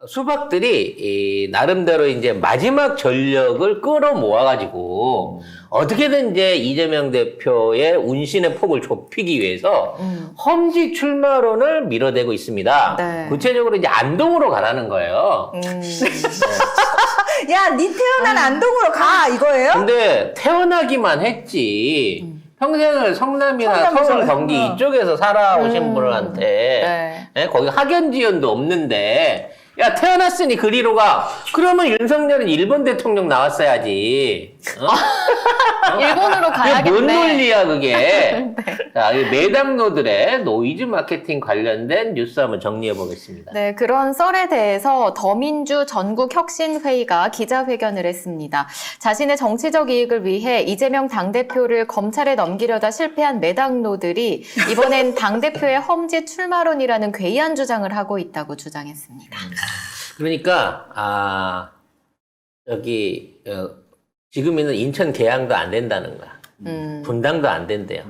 수박들이 나름대로 이제 마지막 전력을 끌어모아가지고 어떻게든 이제 이재명 대표의 운신의 폭을 좁히기 위해서 험지 출마론을 밀어대고 있습니다. 네. 구체적으로 이제 안동으로 가라는 거예요. 야, 니 태어난 안동으로 가 이거예요? 근데 태어나기만 했지. 평생을 성남이나 성남에서 서울, 경기 했구나. 이쪽에서 살아오신 분한테 네. 거기 학연 지연도 없는데 야 태어났으니 그리로 가. 그러면 윤석열은 일본 대통령 나왔어야지. 일본으로 그게 가야겠네. 뭔 논리야 그게. 자, 이 매당노들의 노이즈 마케팅 관련된 뉴스 한번 정리해 보겠습니다. 네, 그런 썰에 대해서 더민주 전국혁신회의가 기자회견을 했습니다. 자신의 정치적 이익을 위해 이재명 당대표를 검찰에 넘기려다 실패한 매당노들이 이번엔 당대표의 험지 출마론이라는 괴이한 주장을 하고 있다고 주장했습니다. 그러니까 지금 있는 인천 계양도 안 된다는 거야. 분당도 안 된대요.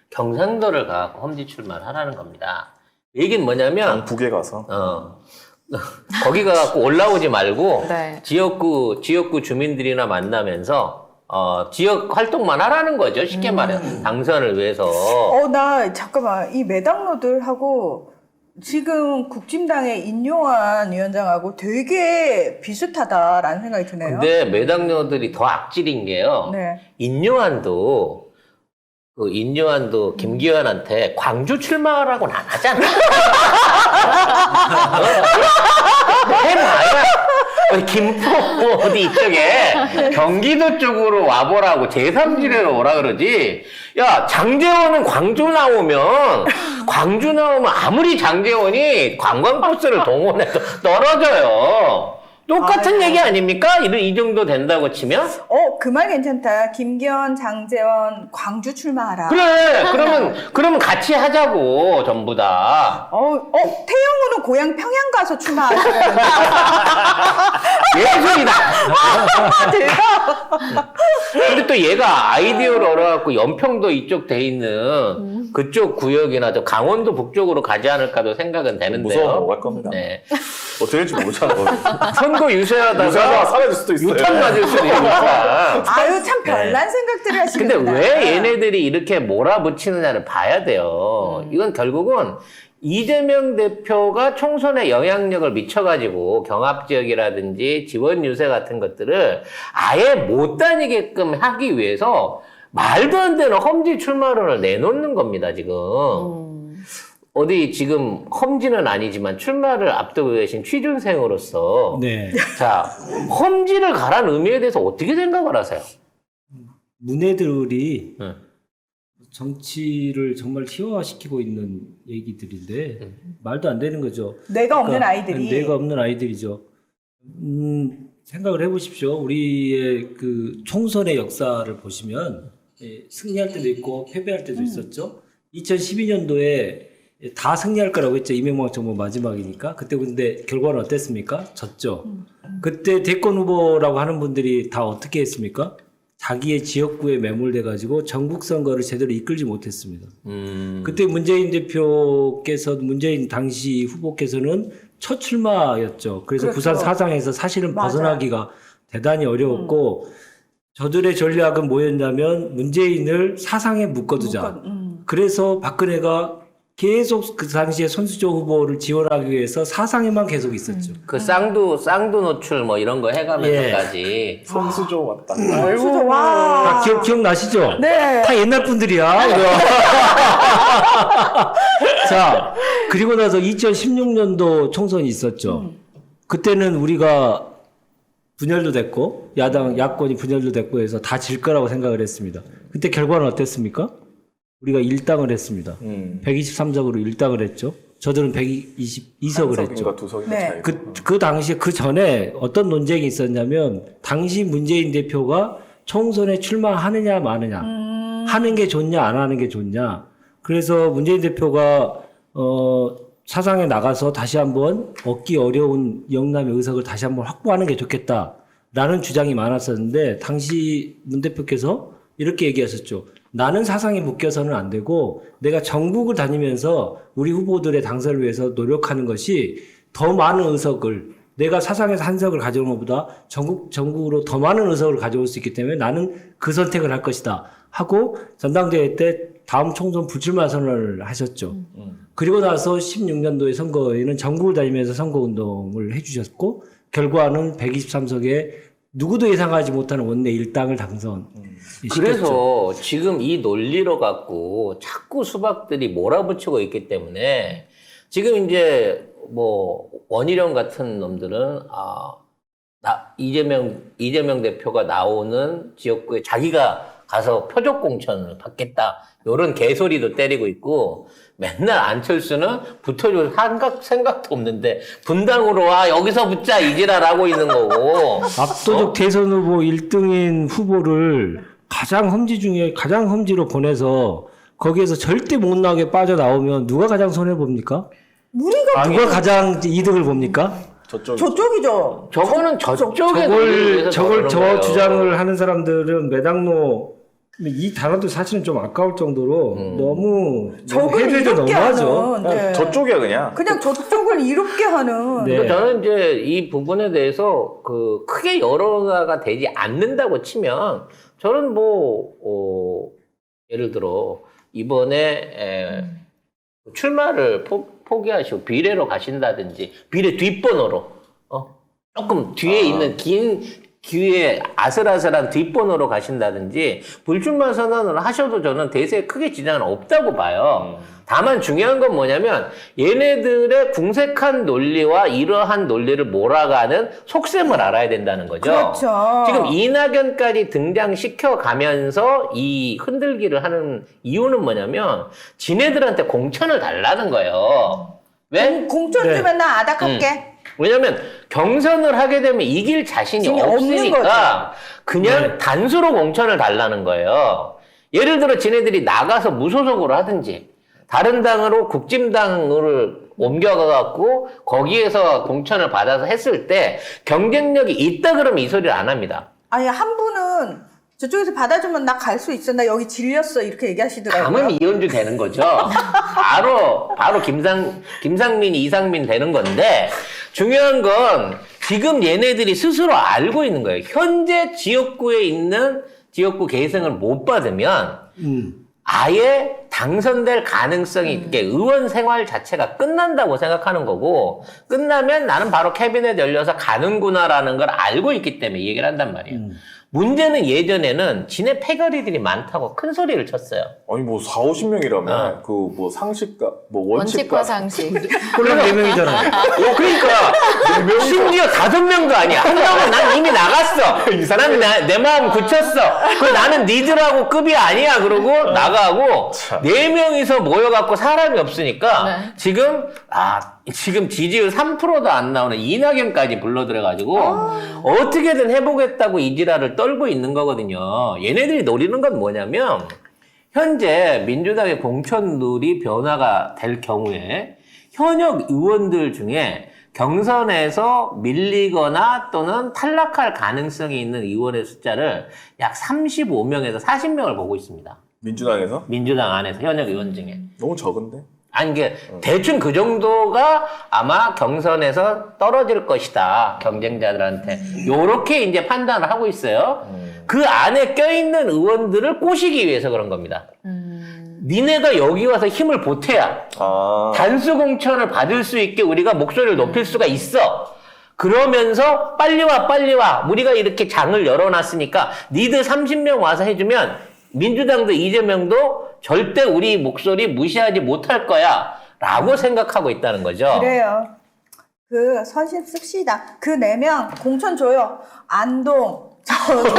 경상도를 가고 험지 출마를 하라는 겁니다. 얘기는 뭐냐면 북에 가서 거기 가갖고 올라오지 말고 네. 지역구 주민들이나 만나면서 지역 활동만 하라는 거죠. 쉽게 말해 당선을 위해서. 나 잠깐만 이 매당노들하고 지금 국진당의 인요한 위원장하고 되게 비슷하다라는 생각이 드네요. 근데 매당녀들이 더 악질인 게요. 네. 인요한도 김기현한테 광주 출마라고는 안 하잖아. 해봐야 김포 어디 이쪽에 경기도 쪽으로 와보라고 제3지대로 오라 그러지. 야 장제원은 광주 나오면 아무리 장제원이 관광버스를 동원해도 떨어져요. 똑같은 얘기 아닙니까? 이 정도 된다고 치면? 그 말 괜찮다. 김기현, 장제원, 광주 출마하라. 그래. 그러면 같이 하자고 전부 다. 태영우는 고향 평양 가서 출마하시라는 예술이다. 대박. 근데 또 얘가 아이디어를 얻어갖고 연평도 이쪽 돼 있는 그쪽 구역이나 저 강원도 북쪽으로 가지 않을까도 생각은 되는데요. 무서워 못 갈 겁니다. 네. 어떻게 될지 모르잖아. 선거 유세하다가 유세하다가 사라질 수도 있어요. 유탄 맞을 수도 있으니까. 아유 참 별난 생각들을 근데 하시는구나. 왜 얘네들이 이렇게 몰아붙이느냐를 봐야 돼요. 이건 결국은 이재명 대표가 총선에 영향력을 미쳐가지고 경합지역이라든지 지원 유세 같은 것들을 아예 못 다니게끔 하기 위해서 말도 안 되는 험지 출마론을 내놓는 겁니다, 지금. 어디 지금 험지는 아니지만 출마를 앞두고 계신 취준생으로서 네. 자, 험지를 가라는 의미에 대해서 어떻게 생각을 하세요? 문해들이 네. 정치를 정말 희화화시키고 있는 얘기들인데 말도 안 되는 거죠. 내가 없는 아이들이. 내가 없는 아이들이죠. 생각을 해보십시오. 우리의 그 총선의 역사를 보시면 승리할 때도 있고 패배할 때도 있었죠. 2012년도에 다 승리할 거라고 했죠. 이명박 정부 마지막이니까. 그때 근데 결과는 어땠습니까? 졌죠. 그때 대권 후보라고 하는 분들이 다 어떻게 했습니까? 자기의 지역구에 매몰돼 가지고 전국 선거를 제대로 이끌지 못했습니다. 그때 문재인 당시 후보께서는 첫 출마였죠. 그래서 그렇죠. 부산 사장에서 사실은 맞아요. 벗어나기가 대단히 어려웠고 저들의 전략은 뭐였냐면 문재인을 사상에 묶어두자. 그래서 박근혜가 계속 그 당시에 손수조 후보를 지원하기 위해서 사상에만 계속 있었죠. 그 쌍두 노출 뭐 이런 거 해가면서까지. 손수조 왔다. 아이고, 와. 기억나시죠? 네. 다 옛날 분들이야. 자, 그리고 나서 2016년도 총선이 있었죠. 그때는 우리가 분열도 됐고, 야권이 분열도 됐고 해서 다 질 거라고 생각을 했습니다. 그때 결과는 어땠습니까? 우리가 1당을 했습니다. 123석으로 1당을 했죠. 저들은 122석을 했죠. 두 석인가 네. 차이. 그 당시에 그 전에 어떤 논쟁이 있었냐면 당시 문재인 대표가 총선에 출마하느냐 마느냐 하는 게 좋냐 안 하는 게 좋냐. 그래서 문재인 대표가 사상에 나가서 다시 한번 얻기 어려운 영남의 의석을 다시 한번 확보하는 게 좋겠다라는 주장이 많았었는데 당시 문 대표께서 이렇게 얘기하셨죠. 나는 사상에 묶여서는 안 되고 내가 전국을 다니면서 우리 후보들의 당선을 위해서 노력하는 것이 더 많은 의석을 내가 사상에서 한 석을 가져오는 것보다 전국으로 더 많은 의석을 가져올 수 있기 때문에 나는 그 선택을 할 것이다 하고 전당대회 때 다음 총선 불출마 선언을 하셨죠. 그리고 나서 16년도의 선거에는 전국을 다니면서 선거운동을 해주셨고 결과는 123석에 누구도 예상하지 못하는 원내 1당을 당선. 그래서 지금 이 논리로 갖고 자꾸 수박들이 몰아붙이고 있기 때문에 지금 이제 뭐 원희룡 같은 놈들은 이재명 대표가 나오는 지역구에 자기가 가서 표적 공천을 받겠다 이런 개소리도 때리고 있고 맨날 안철수는 붙어줄 생각도 없는데 분당으로 와 여기서 붙자 이지랄하고 있는 거고 압도적 대선 후보 1등인 후보를 가장 험지 중에 가장 험지로 보내서 거기에서 절대 못 나오게 빠져나오면 누가 가장 손해봅니까? 우리가 누가 가장 이득을 봅니까? 저쪽이죠. 저거는 저쪽에 저걸 저 주장을 하는 사람들은 매당로 이 단어도 사실은 좀 아까울 정도로 너무 저걸 해들도 이롭게 너무하죠. 하는. 네. 저쪽이야 그냥. 그냥 저쪽을 이롭게 하는. 네. 그러니까 저는 이제 이 부분에 대해서 그 크게 여론화가 되지 않는다고 치면 저는 뭐 예를 들어 이번에 출마를 포기하시고 비례로 가신다든지 비례 뒷번호로 조금 뒤에 있는 긴 기회에 아슬아슬한 뒷번호로 가신다든지 불출마 선언을 하셔도 저는 대세에 크게 지장은 없다고 봐요. 다만 중요한 건 뭐냐면 얘네들의 궁색한 논리와 이러한 논리를 몰아가는 속셈을 알아야 된다는 거죠. 그렇죠. 지금 이낙연까지 등장시켜 가면서 이 흔들기를 하는 이유는 뭐냐면 지네들한테 공천을 달라는 거예요. 왜? 공천 네. 주면 나 아닥할게. 왜냐면 경선을 하게 되면 이길 자신이 없는 없으니까 그냥 단수로 공천을 달라는 거예요. 예를 들어 지네들이 나가서 무소속으로 하든지 다른 당으로 국진당을 옮겨가갖고 거기에서 공천을 받아서 했을 때 경쟁력이 있다 그러면 이 소리를 안 합니다. 아니 한 분은 저쪽에서 받아주면 나 갈 수 있어. 나 여기 질렸어. 이렇게 얘기하시더라고요. 가면 이현주 되는 거죠. 바로 김상민이 이상민 되는 건데 중요한 건 지금 얘네들이 스스로 알고 있는 거예요. 현재 지역구에 있는 지역구 계승을 못 받으면 아예 당선될 가능성이 있게 의원 생활 자체가 끝난다고 생각하는 거고 끝나면 나는 바로 캐비넷 열려서 가는구나라는 걸 알고 있기 때문에 이 얘기를 한단 말이에요. 문제는 예전에는 지네 패거리들이 많다고 큰 소리를 쳤어요. 아니 뭐 4, 50명이라면 그 뭐 상식과 뭐 원칙과 원칙과 상식. 꼴랑 4명이잖아요. 그러니까 심지어 5명도 아니야. 한 명은 난 이미 나갔어. 난 내 마음 굳혔어. 그 나는 니들하고 급이 아니야. 그러고 나가고 4명이서 모여갖고 사람이 없으니까 네. 지금 지지율 3%도 안 나오는 이낙연까지 불러들여가지고 어떻게든 해보겠다고 이지랄을 떨고 있는 거거든요. 얘네들이 노리는 건 뭐냐면 현재 민주당의 공천룰이 변화가 될 경우에 현역 의원들 중에 경선에서 밀리거나 또는 탈락할 가능성이 있는 의원의 숫자를 약 35명에서 40명을 보고 있습니다. 민주당에서 민주당 안에서 현역 의원 중에. 너무 적은데. 아니, 이게 대충 그 정도가 아마 경선에서 떨어질 것이다. 경쟁자들한테. 요렇게 이제 판단을 하고 있어요. 그 안에 껴있는 의원들을 꼬시기 위해서 그런 겁니다. 니네가 여기 와서 힘을 보태야 단수 공천을 받을 수 있게 우리가 목소리를 높일 수가 있어. 그러면서 빨리 와. 우리가 이렇게 장을 열어놨으니까 니들 30명 와서 해주면 민주당도 이재명도 절대 우리 목소리 무시하지 못할 거야 라고 생각하고 있다는 거죠. 그래요. 그 선심 씁시다. 그 4명 공천 줘요. 안동, 경북,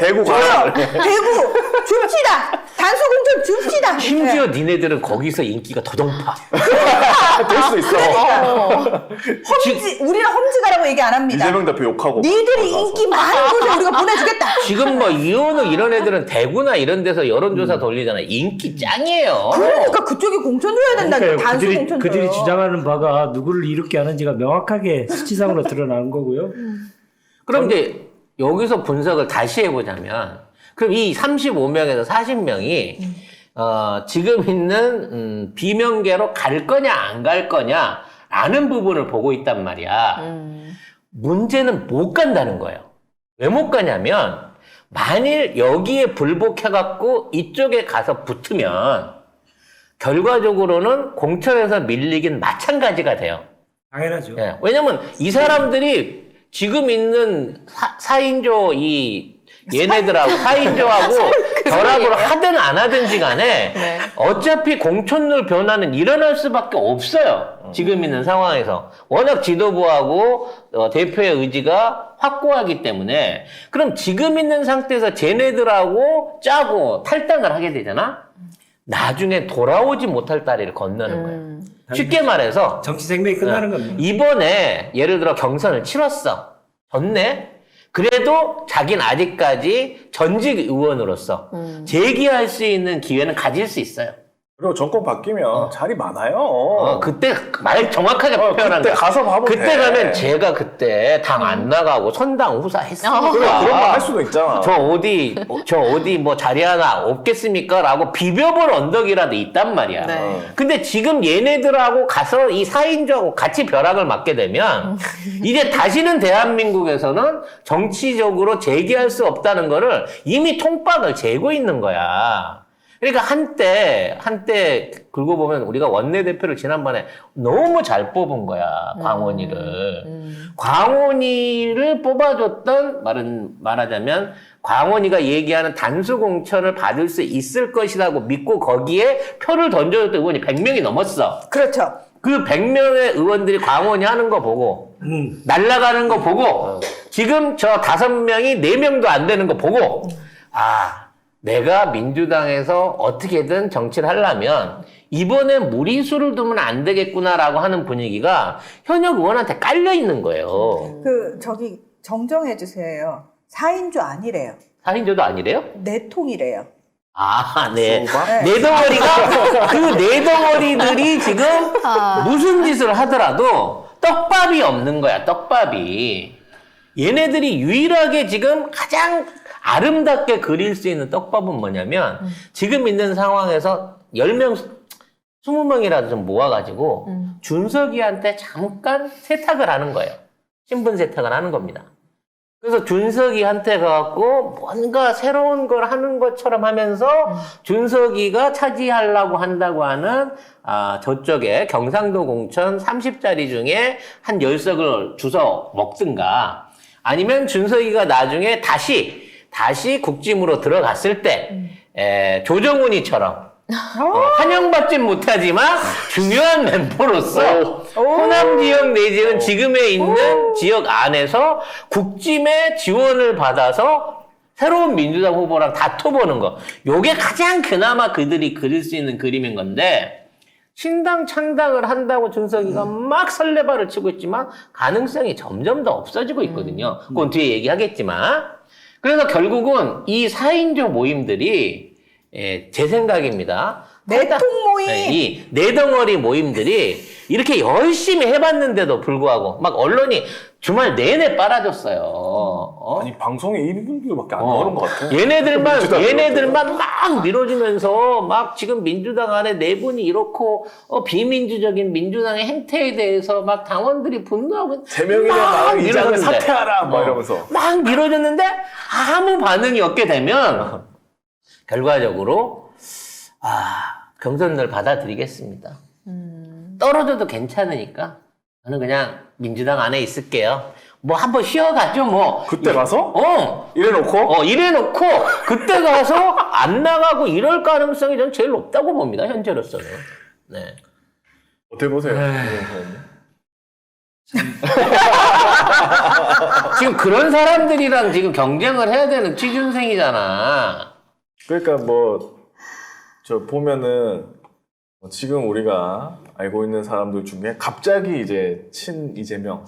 대구 줘요. 대구 줍시다. 단수 공천 줍시다. 심지어 니네들은 거기서 인기가 더 높아. 될 수도 있어. 험지, 우리는 험지가라고 얘기 안 합니다. 이재명 대표 욕하고. 니들이 가서. 인기 많은 곳에 우리가 보내주겠다. 지금 뭐 이현우 이런 애들은 대구나 이런 데서 여론조사 돌리잖아. 인기 짱이에요. 그러니까 그쪽에 공천 줘야 된다니까. 그러니까요. 단수 공천 줘요. 그들이 주장하는 바가 누구를 이롭게 하는지가 명확하게 수치상으로 드러나는 거고요. 그럼 이제 여기서 분석을 다시 해보자면 그럼 이 35명에서 40명이 지금 있는 비명계로 갈 거냐 안 갈 거냐 라는 부분을 보고 있단 말이야. 문제는 못 간다는 거예요. 왜 못 가냐면 만일 여기에 불복해갖고 이쪽에 가서 붙으면 결과적으로는 공천에서 밀리긴 마찬가지가 돼요. 당연하죠. 예, 왜냐면 이 사람들이 지금 있는 4인조 얘네들하고 4인조하고 결합을 하든 안 하든지 간에 네. 어차피 공천률 변화는 일어날 수밖에 없어요. 지금 있는 상황에서. 워낙 지도부하고 대표의 의지가 확고하기 때문에 그럼 지금 있는 상태에서 쟤네들하고 짜고 탈당을 하게 되잖아? 나중에 돌아오지 못할 다리를 건너는 거예요. 쉽게 말해서 정치 생명이 끝나는 겁니다. 이번에 예를 들어 경선을 치렀어. 졌네? 그래도 자기는 아직까지 전직 의원으로서 재기할 수 있는 기회는 가질 수 있어요. 그리고 정권 바뀌면 자리 많아요. 그때 말 정확하게 표현한 그때 거야. 가서 봐도 그때 돼. 가면 제가 그때 당 안 나가고 선당 후사 했으니까. 그래, 그런 말 할 수도 있잖아. 저 어디 뭐 자리 하나 없겠습니까? 라고 비벼볼 언덕이라도 있단 말이야. 네. 근데 지금 얘네들하고 가서 이 4인조하고 같이 벼락을 맞게 되면 이제 다시는 대한민국에서는 정치적으로 재기할 수 없다는 거를 이미 통박을 재고 있는 거야. 그러니까 한때 긁고 보면 우리가 원내대표를 지난번에 너무 잘 뽑은 거야. 광원이를. 광원이를 뽑아줬던 말하자면 광원이가 얘기하는 단수 공천을 받을 수 있을 것이라고 믿고 거기에 표를 던져줬던 의원이 100명이 넘었어. 그렇죠. 그 100명의 의원들이 광원이 하는 거 보고 날아가는 거 보고 지금 저 5명이 4명도 안 되는 거 보고 내가 민주당에서 어떻게든 정치를 하려면 이번에 무리수를 두면 안 되겠구나라고 하는 분위기가 현역 의원한테 깔려 있는 거예요. 저기 정정해 주세요. 4인조 아니래요. 4인조도 아니래요? 네 통이래요. 네. 소바? 네 덩어리가 그 네 덩어리들이 지금 무슨 짓을 하더라도 떡밥이 없는 거야. 떡밥이. 얘네들이 유일하게 지금 가장 아름답게 그릴 수 있는 떡밥은 뭐냐면 지금 있는 상황에서 10명, 20명이라도 좀 모아가지고 준석이한테 잠깐 세탁을 하는 거예요. 신분 세탁을 하는 겁니다. 그래서 준석이한테 가갖고 뭔가 새로운 걸 하는 것처럼 하면서 준석이가 차지하려고 한다고 하는 저쪽에 경상도 공천 30자리 중에 한 10석을 주워 먹든가 아니면 준석이가 나중에 다시 국짐으로 들어갔을 때 조정훈이처럼 환영받진 못하지만 중요한 멤버로서 호남 지역 내지는 지금에 있는 지역 안에서 국짐의 지원을 받아서 새로운 민주당 후보랑 다퉈보는 거. 요게 가장 그나마 그들이 그릴 수 있는 그림인 건데 신당 창당을 한다고 준석이가 막 설레발을 치고 있지만 가능성이 점점 더 없어지고 있거든요. 그건 뒤에 얘기하겠지만 그래서 결국은 이 4인조 모임들이 제 생각입니다. 내통 모임. 이 네덩어리 모임들이 이렇게 열심히 해봤는데도 불구하고 막 언론이 주말 내내 빨아줬어요. 아니 방송에 1분들밖에 안 나오는 것 같아. 얘네들만 막 밀어주면서 막 지금 민주당 안에 내분이 이렇고 비민주적인 민주당의 행태에 대해서 막 당원들이 분노하고 3명이나 나랑 이장을 사퇴하라 막 이러면서 막 밀어줬는데 아무 반응이 없게 되면 결과적으로 경선을 받아들이겠습니다. 떨어져도 괜찮으니까 저는 그냥 민주당 안에 있을게요. 뭐 한번 쉬어가죠 뭐. 그때 가서? 이래놓고? 이래놓고? 그때 가서 안 나가고 이럴 가능성이 전 제일 높다고 봅니다. 현재로서는. 네. 어떻게 보세요? 지금 그런 사람들이랑 지금 경쟁을 해야 되는 취준생이잖아. 그러니까 저 보면은 지금 우리가 알고 있는 사람들 중에 갑자기 이제 친 이재명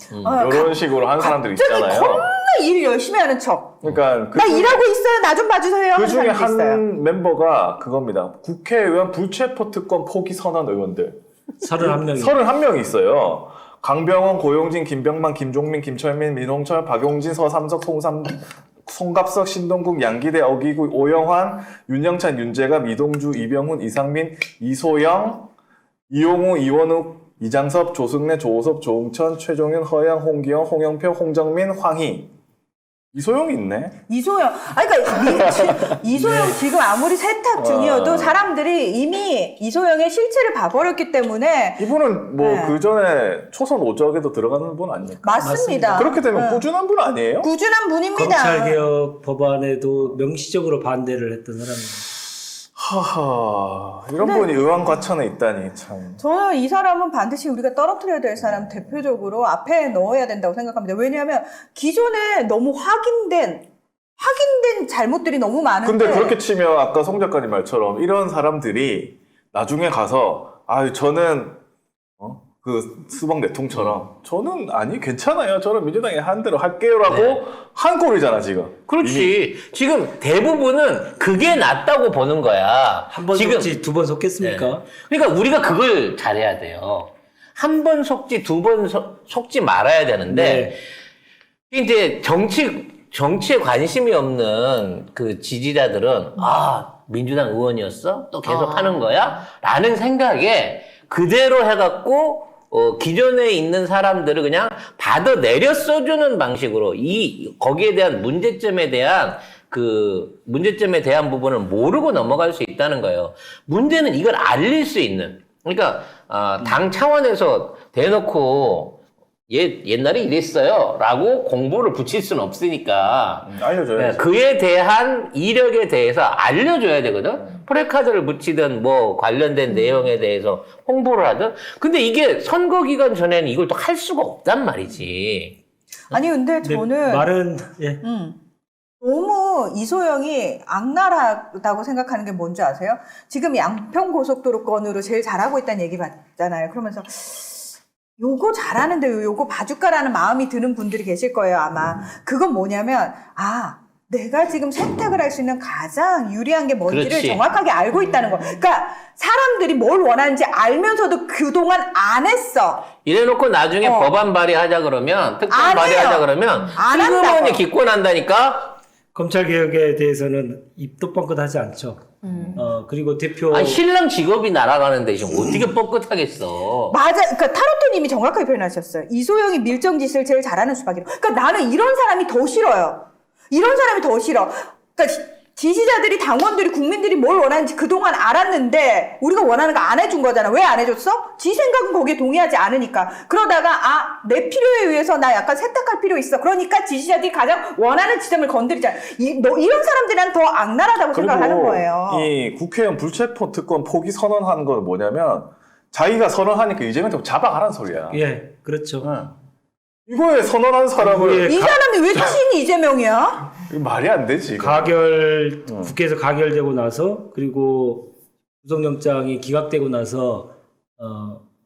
이런 식으로 하는 사람들 있잖아요. 겁나 일 열심히 하는 척. 그러니까 나 일하고 있어요. 나 좀 봐주세요. 그 하는 중에 사람도 있어요. 한 멤버가 그겁니다. 국회의원 불체포 특권 포기 선언 의원들 31명이. 31명이 있어요. 강병원, 고용진, 김병만, 김종민, 김철민, 민홍철, 박용진, 서삼석, 송갑석, 신동국, 양기대, 어기구, 오영환, 윤영찬, 윤재갑, 이동주, 이병훈, 이상민, 이소영, 이용우, 이원욱, 이장섭, 조승래, 조호섭, 조응천, 최종윤, 허양, 홍기영, 홍영표, 홍정민, 황희. 이소영이 있네. 이소영. 아니, 그러니까 이소영 지금 아무리 세탁 중이어도 사람들이 이미 이소영의 실체를 봐버렸기 때문에 이분은 뭐 네. 그 전에 초선 5적에도 들어가는 분 아닙니까? 맞습니다. 그렇게 되면 네. 꾸준한 분 아니에요? 꾸준한 분입니다. 검찰개혁 법안에도 명시적으로 반대를 했던 사람입니다. 하하, 이런 근데- 분이 의왕과천에 있다니 참. 저는 이 사람은 반드시 우리가 떨어뜨려야 될 사람 대표적으로 앞에 넣어야 된다고 생각합니다. 왜냐하면 기존에 너무 확인된 잘못들이 너무 많은데 근데 그렇게 치면 아까 송 작가님 말처럼 이런 사람들이 나중에 가서 아유 저는 그 수박 내통처럼 저는 아니 괜찮아요. 저는 민주당이 한 대로 할게요라고 네. 한 꼴이잖아 지금. 그렇지. 지금 대부분은 그게 낫다고 보는 거야. 한 번 지금 속지 두 번 속겠습니까? 네. 그러니까 우리가 그걸 잘해야 돼요. 한 번 속지 두 번 속지 말아야 되는데 이제 정치에 관심이 없는 그 지지자들은 민주당 의원이었어? 또 계속 하는 거야? 라는 생각에 그대로 해갖고 기존에 있는 사람들을 그냥 받아내려 써주는 방식으로 거기에 대한 문제점에 대한 부분을 모르고 넘어갈 수 있다는 거예요. 문제는 이걸 알릴 수 있는. 그러니까, 당 차원에서 대놓고 옛날에 이랬어요. 라고 공보를 붙일 수는 없으니까. 알려줘야지. 그에 대한 이력에 대해서 알려줘야 되거든. 프레카드를 붙이든 뭐 관련된 내용에 대해서 홍보를 하든. 근데 이게 선거 기간 전에는 이걸 또 할 수가 없단 말이지. 아니 근데 근데 저는 말은 너무 이소영이 악랄하다고 생각하는 게 뭔지 아세요? 지금 양평 고속도로 건으로 제일 잘하고 있다는 얘기 받잖아요. 그러면서 요거 잘하는데 요거 봐줄까라는 마음이 드는 분들이 계실 거예요, 아마. 그건 뭐냐면, 내가 지금 선택을 할 수 있는 가장 유리한 게 뭔지를 그렇지. 정확하게 알고 있다는 거. 그러니까 사람들이 뭘 원하는지 알면서도 그동안 안 했어. 이래놓고 나중에 법안 발의하자 그러면, 특검 안 발의하자 해요. 그러면, 안 슬그머니 한다고. 기권한다니까? 검찰개혁에 대해서는 입도 뻥끗하지 않죠. 그리고 대표 아니, 신랑 직업이 날아가는데 지금 어떻게 뻑긋하겠어. 맞아. 그러니까 타로토님이 정확하게 표현하셨어요. 이소영이 밀정짓을 제일 잘하는 수박이라고. 그러니까 나는 이런 사람이 더 싫어요. 이런 사람이 더 싫어. 그러니까 지지자들이, 당원들이, 국민들이 뭘 원하는지 그동안 알았는데 우리가 원하는 거 안 해준 거잖아. 왜 안 해줬어? 지 생각은 거기에 동의하지 않으니까. 그러다가 내 필요에 의해서 나 약간 세탁할 필요 있어. 그러니까 지지자들이 가장 원하는 지점을 건드리잖아. 이런 사람들은 더 악랄하다고 생각하는 거예요. 이 국회의원 불체포 특권 포기 선언한 건 뭐냐면 자기가 선언하니까 이재명한테 잡아가라는 소리야. 예, 그렇죠. 이거에 선언한 사람을 이 사람이 왜 친 이재명이야? 이거 말이 안 되지. 이거. 국회에서 가결되고 나서 그리고 구속영장이 기각되고 나서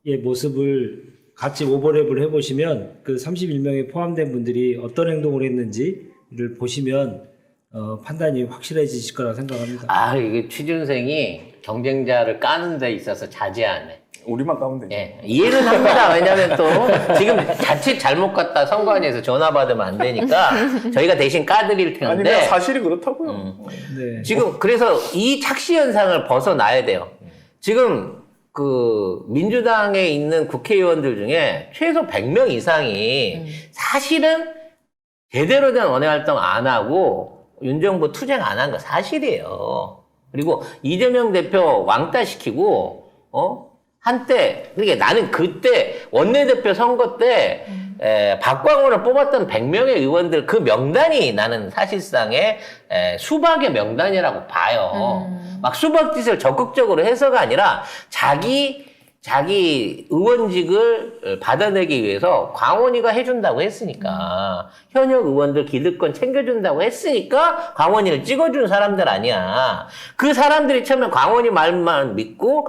의 모습을 같이 오버랩을 해보시면 그 31명에 포함된 분들이 어떤 행동을 했는지를 보시면 판단이 확실해지실 거라 생각합니다. 이게 취준생이 경쟁자를 까는 데 있어서 자제하네. 우리만 까면 되지. 예, 이해는 합니다. 왜냐면 또 지금 자칫 잘못 갔다 선관위에서 전화 받으면 안 되니까 저희가 대신 까드릴 아니 텐데 그냥 사실이 그렇다고요. 네. 지금 그래서 이 착시 현상을 벗어나야 돼요. 지금 그 민주당에 있는 국회의원들 중에 최소 100명 이상이 사실은 제대로 된 원외 활동 안 하고 윤정부 투쟁 안 한 거 사실이에요. 그리고 이재명 대표 왕따 시키고 한때, 그러니까 나는 그때 원내대표 선거 때 박광호를 뽑았던 100명의 의원들 그 명단이 나는 사실상의 수박의 명단이라고 봐요. 막 수박짓을 적극적으로 해서가 아니라 자기 의원직을 받아내기 위해서 광원이가 해준다고 했으니까 현역 의원들 기득권 챙겨준다고 했으니까 광원이를 찍어준 사람들 아니야. 그 사람들이 처음에 광원이 말만 믿고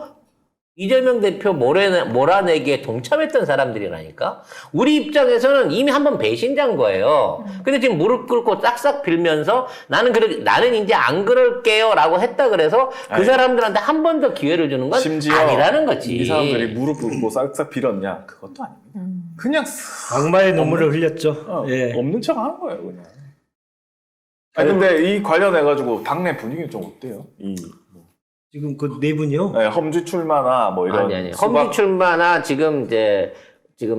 이재명 대표 몰아내기에 동참했던 사람들이라니까. 우리 입장에서는 이미 한번 배신자인 거예요. 근데 지금 무릎 꿇고 싹싹 빌면서 나는 이제 안 그럴게요라고 했다 그래서 그 사람들한테 한 번 더 기회를 주는 건 심지어 아니라는 거지. 이 사람들이 무릎 꿇고 싹싹 빌었냐? 그것도 아닙니다. 그냥 악마의 눈물을 흘렸죠. 예. 없는 척 하는 거예요, 그냥. 아니 근데 이 관련해 가지고 당내 분위기는 좀 어때요? 지금 그 네 분이요? 네, 험지 출마나 뭐 이런 아니. 험지 출마나 지금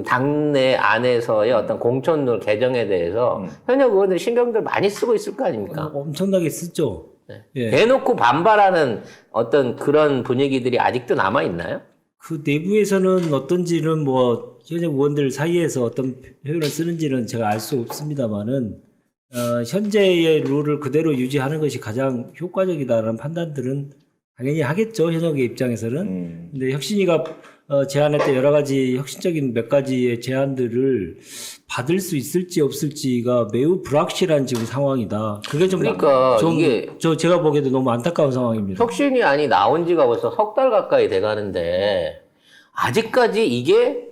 당내 안에서의 어떤 공천룰 개정에 대해서 현역 의원들 신경들 많이 쓰고 있을 거 아닙니까? 엄청나게 쓰죠. 네. 예. 대놓고 반발하는 어떤 그런 분위기들이 아직도 남아 있나요? 그 내부에서는 어떤지는 뭐 현역 의원들 사이에서 어떤 표현을 쓰는지는 제가 알 수 없습니다만은 현재의 룰을 그대로 유지하는 것이 가장 효과적이다라는 판단들은 당연히 하겠죠, 현역의 입장에서는. 근데 혁신위가 제안했던 여러 가지 혁신적인 몇 가지의 제안들을 받을 수 있을지 없을지가 매우 불확실한 지금 상황이다. 그게 좀 그러니까 좀 이게 제가 보기에도 너무 안타까운 상황입니다. 혁신위안이 나온 지가 벌써 석 달 가까이 돼 가는데 아직까지 이게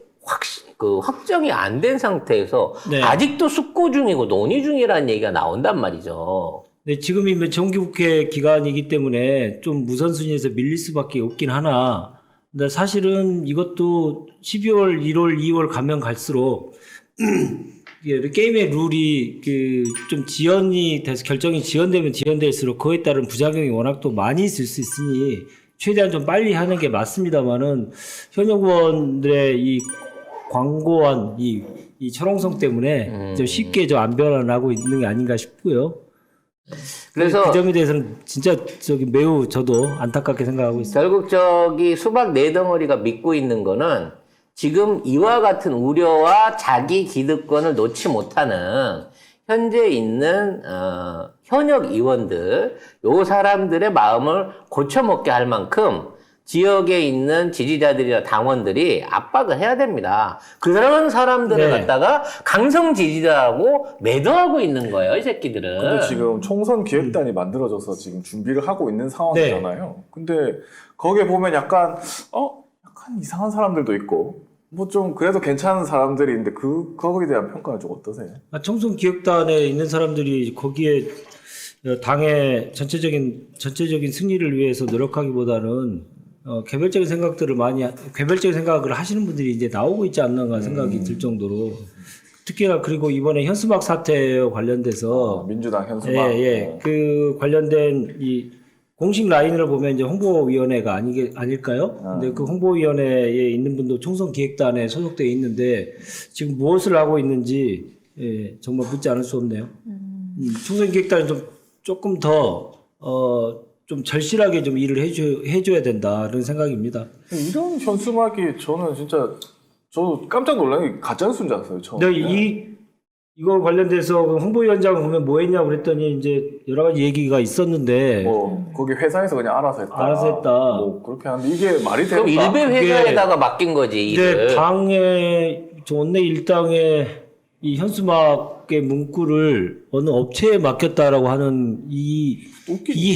확정이 안 된 상태에서 네. 아직도 숙고 중이고 논의 중이라는 얘기가 나온단 말이죠. 네, 지금이 정기국회 기간이기 때문에 좀 우선순위에서 밀릴 수밖에 없긴 하나, 근데 사실은 이것도 12월, 1월, 2월 가면 갈수록 이게 게임의 룰이 좀 지연이 돼서 결정이 지연되면 지연될수록 그에 따른 부작용이 워낙 또 많이 있을 수 있으니 최대한 좀 빨리 하는 게 맞습니다만은 현역 의원들의 이 광고한 이 철옹성 때문에 좀 쉽게 좀 안 변화하고 있는 게 아닌가 싶고요. 그래서 그 점에 대해서는 진짜 매우 저도 안타깝게 생각하고 있습니다. 결국 수박 네 덩어리가 믿고 있는 거는 지금 이와 같은 우려와 자기 기득권을 놓지 못하는 현재 있는 현역 의원들, 요 사람들의 마음을 고쳐먹게 할 만큼 지역에 있는 지지자들이나 당원들이 압박을 해야 됩니다. 그런 사람들을 네. 갖다가 강성 지지자하고 매도하고 있는 거예요, 이 새끼들은. 근데 지금 총선 기획단이 만들어져서 지금 준비를 하고 있는 상황이잖아요. 근데 거기에 보면 약간 이상한 사람들도 있고 뭐 좀 그래도 괜찮은 사람들이 있는데 거기에 대한 평가는 좀 어떠세요? 총선 기획단에 있는 사람들이 거기에 당의 전체적인 승리를 위해서 노력하기보다는 개별적인 생각을 하시는 분들이 이제 나오고 있지 않나 생각이 들 정도로, 특히나 그리고 이번에 현수막 사태와 관련돼서 민주당 현수막. 그 관련된 이 공식 라인을 보면 이제 홍보위원회가 아닐까요? 근데 그 홍보위원회에 있는 분도 총선 기획단에 소속되어 있는데 지금 무엇을 하고 있는지 정말 묻지 않을 수 없네요. 총선 기획단은 조금 더 좀 절실하게 좀 일을 해줘야 된다는 생각입니다. 이런 현수막이 저도 깜짝 놀란 게 가짜뉴스인 줄 알았어요, 처음에. 근데 이거 관련돼서 홍보위원장을 보면 뭐 했냐고 그랬더니 이제 여러 가지 얘기가 있었는데 뭐 거기 회사에서 그냥 알아서 했다. 뭐 그렇게 하는데 이게 말이 그럼 될까? 일베 회사에다가 맡긴 거지, 일을. 근데 당의 원내 일당의 이 현수막의 문구를 어느 업체에 맡겼다라고 하는 이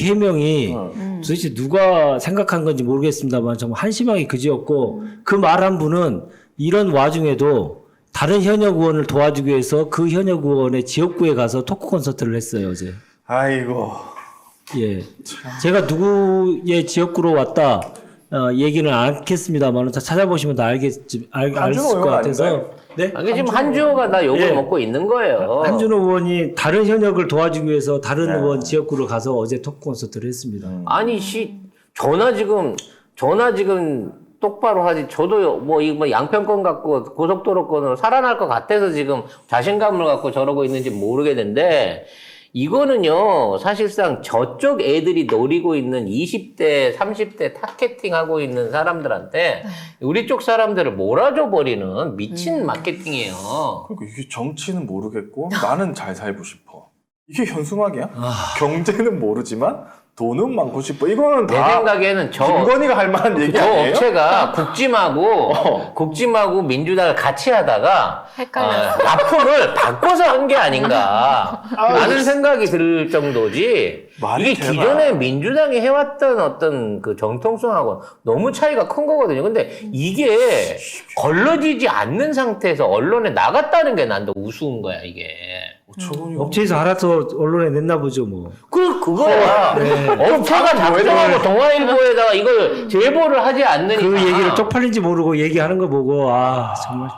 해명이 도대체 누가 생각한 건지 모르겠습니다만 정말 한심하게 그지없고, 그 말 한 분은 이런 와중에도 다른 현역 의원을 도와주기 위해서 그 현역 의원의 지역구에 가서 토크 콘서트를 했어요, 어제. 아이고. 예. 제가 누구의 지역구로 왔다 얘기는 안 하겠습니다만 찾아보시면 다 알았을 것 같아서. 아닌가요? 네? 아니, 지금 한주호가 다 욕을 예. 먹고 있는 거예요. 한준호 의원이 다른 현역을 도와주기 위해서 다른 의원 지역구로 가서 어제 토크 콘서트를 했습니다. 아니, 전화 지금 똑바로 하지. 저도 이거 양평권 갖고 고속도로권으로 살아날 것 같아서 지금 자신감을 갖고 저러고 있는지 모르겠는데, 이거는요, 사실상 저쪽 애들이 노리고 있는 20대, 30대 타겟팅 하고 있는 사람들한테 우리 쪽 사람들을 몰아줘 버리는 미친 마케팅이에요. 그러니까 이게 정치는 모르겠고 나는 잘 살고 싶어. 이게 현수막이야? 경제는 모르지만 돈은 많고 싶어. 이거는 내 다 생각에는 김건희가 할 만한 얘기 저 아니에요? 업체가 국짐하고 민주당을 같이 하다가 헷갈렸어. 납품을 바꿔서 한 게 아닌가 라는 생각이 들 정도지. 말이 이게 되나? 기존에 민주당이 해왔던 어떤 그 정통성하고 너무 차이가 큰 거거든요. 근데 이게 걸러지지 않는 상태에서 언론에 나갔다는 게 난 더 우스운 거야, 이게. 업체에서 알아서 언론에 냈나 보죠, 뭐. 그거야. 업체가 작성하고 동아일보에다가 이걸 제보를 하지 않느니까. 그 얘기를 쪽팔린지 모르고 얘기하는 거 보고, 정말.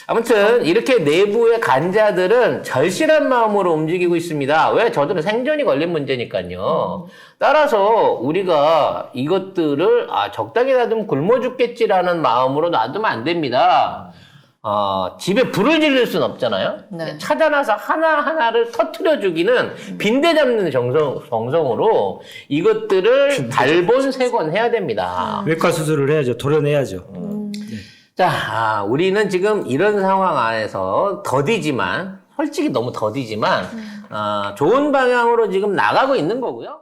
아무튼 이렇게 내부의 간자들은 절실한 마음으로 움직이고 있습니다. 왜? 저들은 생존이 걸린 문제니까요. 따라서 우리가 이것들을 적당히 놔두면 굶어 죽겠지라는 마음으로 놔두면 안 됩니다. 집에 불을 지를 수는 없잖아요. 네. 찾아나서 하나하나를 터트려 주기는 빈대 잡는 정성으로 이것들을 발본색원 해야 됩니다. 외과 수술을 해야죠. 도려내야죠. 자, 우리는 지금 이런 상황 안에서 더디지만, 솔직히 너무 더디지만, 좋은 방향으로 지금 나가고 있는 거고요.